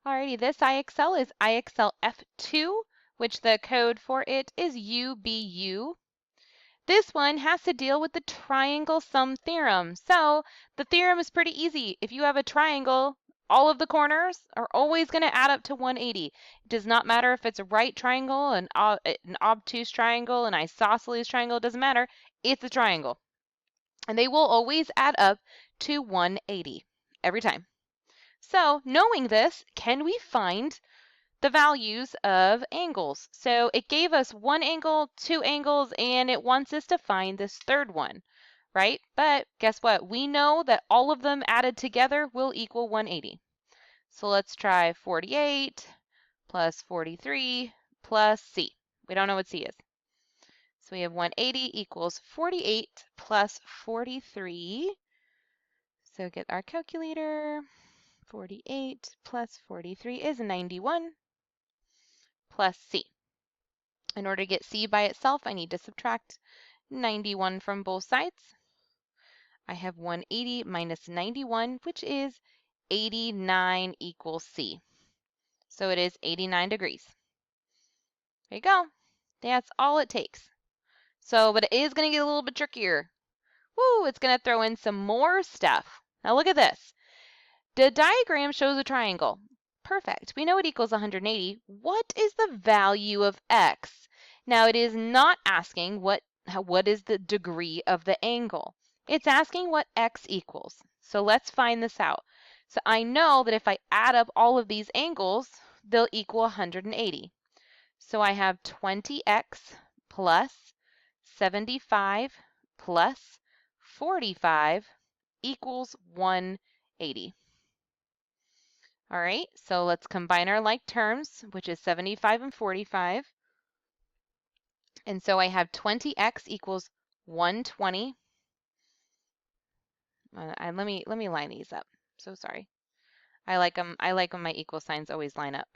Alrighty, this IXL is IXL F2, which the code for it is UBU. This one has to deal with the triangle sum theorem. So the theorem is pretty easy. If you have a triangle, all of the corners are always going to add up to 180. It does not matter if it's a right triangle, an obtuse triangle, an isosceles triangle, it doesn't matter. It's a triangle. And they will always add up to 180 every time. So knowing this, can we find the values of angles? So it gave us one angle, two angles, and it wants us to find this third one, right? But guess what? We know that all of them added together will equal 180. So let's try 48 plus 43 plus C. We don't know what C is. So we have 180 equals 48 plus 43. So get our calculator. 48 plus 43 is 91 plus C. In order to get C by itself, I need to subtract 91 from both sides. I have 180 minus 91, which is 89 equals C. So it is 89 degrees. There you go. That's all it takes. So, but it is going to get a little bit trickier. Woo, it's going to throw in some more stuff. Now look at this. The diagram shows a triangle. Perfect. We know it equals 180. What is the value of x? Now it is not asking what is the degree of the angle. It's asking what x equals. So let's find this out. So I know that if I add up all of these angles, they'll equal 180. So I have 20x plus 75 plus 45 equals 180. All right, so let's combine our like terms, which is 75 and 45. And so I have 20x equals 120. Let me line these up. So sorry. I like them when my equal signs always line up.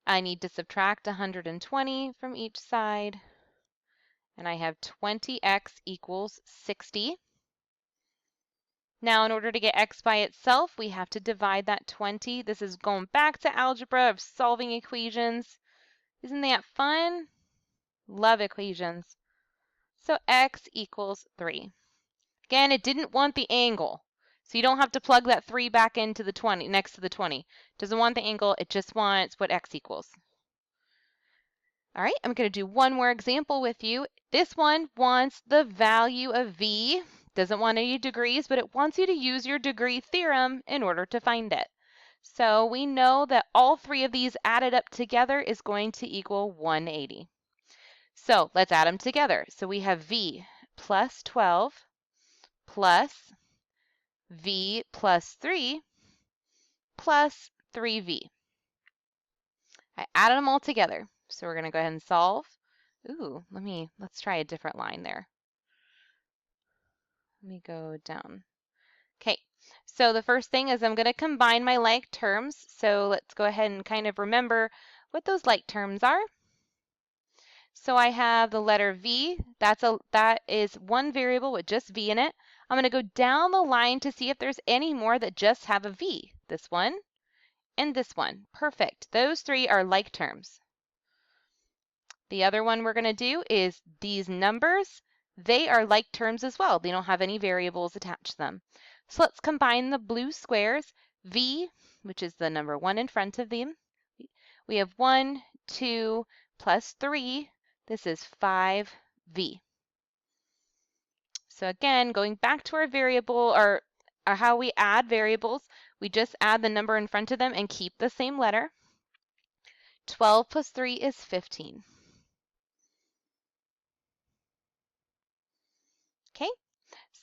I need to subtract 120 from each side. And I have 20x equals 60. Now, in order to get x by itself, we have to divide that 20. This is going back to algebra of solving equations. Isn't that fun? Love equations. So x equals 3. Again, it didn't want the angle. So you don't have to plug that 3 back into the 20, next to the 20. It doesn't want the angle, it just wants what x equals. All right, I'm going to do one more example with you. This one wants the value of v. Doesn't want any degrees, but it wants you to use your degree theorem in order to find it. So we know that all three of these added up together is going to equal 180. So let's add them together. So we have v plus 12 plus v plus 3 plus 3v. I added them all together. So we're going to go ahead and solve. Ooh, let's try a different line there. Let me go down. Okay, so the first thing is I'm going to combine my like terms. So let's go ahead and kind of remember what those like terms are. So I have the letter v. That is one variable with just v in it. I'm going to go down the line to see if there's any more that just have a v. This one and this one. Perfect. Those three are like terms. The other one we're going to do is these numbers. They are like terms as well. They don't have any variables attached to them. So let's combine the blue squares. V, which is the number 1 in front of them. We have 1, 2, plus 3. This is 5v. So again, going back to our variable or how we add variables, we just add the number in front of them and keep the same letter. 12 plus 3 is 15. Okay,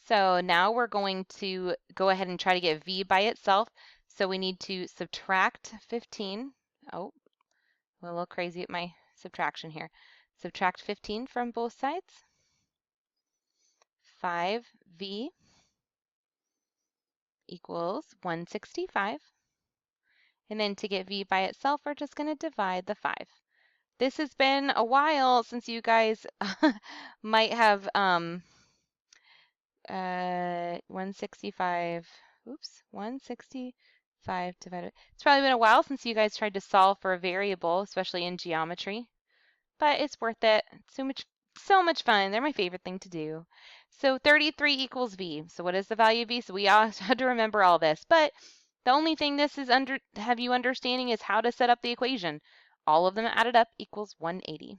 so now we're going to go ahead and try to get v by itself. So we need to subtract 15. Oh, a little crazy at my subtraction here. Subtract 15 from both sides. 5v equals 165. And then to get v by itself, we're just going to divide the 5. This has been a while since you guys might have 165, oops, 165 5 divided. It's probably been a while since you guys tried to solve for a variable, especially in geometry, but it's worth it. It's so much fun. They're my favorite thing to do. So 33 equals v. So what is the value of v? So we all had to remember all this, but the only thing this is have you understanding is how to set up the equation. All of them added up equals 180.